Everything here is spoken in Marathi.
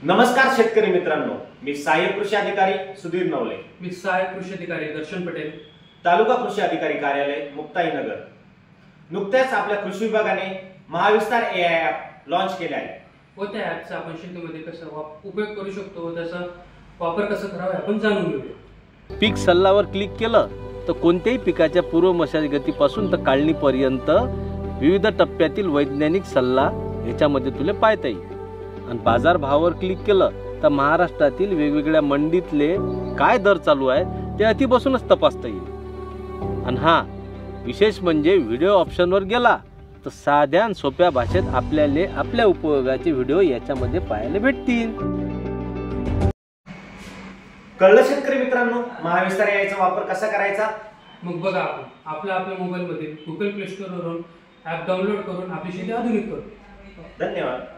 नमस्कार शेतकरी मित्रांनो, मी सहाय्यक कृषी अधिकारी सुधीर नवले। मी सहाय्यक कृषी अधिकारी दर्शन पटेल, तालुका कृषी अधिकारी कार्यालय मुक्ताईनगर। नुकत्याच आपल्या कृषी विभागाने महाविस्तार AI ॲप लॉन्च केले आहे व त्या ॲपचा आपण शेतीमध्ये कसा उपयोग करू शकतो व त्याचा वापर कसा करावा आपण जाणून घेऊया। पीक सल्लावर क्लिक केलं तर कोणत्याही पिकाच्या पूर्व मशागतीपासून तर काढणीपर्यंत विविध टप्प्यातील वैज्ञानिक सल्ला याच्यामध्ये तुला पाहता येईल। आणि बाजार भावावर क्लिक केलं तर महाराष्ट्रातील वेगवेगळ्या मंडीतले काय दर चालू आहे ते अति बसूनच तपासता येईल। आणि हा विशेष म्हणजे व्हिडिओ ऑप्शनवर गेला तर साध्या आणि सोप्या भाषेत आपल्याला आपल्या उपयोगाचे व्हिडिओ याच्यामध्ये पाहायला भेटतील। कळलं शेतकरी मित्रांनो महाविस्तार AI चा वापर कसा करायचा? मग बघा आपण आपल्या मोबाईलमध्ये गुगल प्ले स्टोअरवरून ॲप डाउनलोड करून आपली शेती आधुनिक करू। धन्यवाद।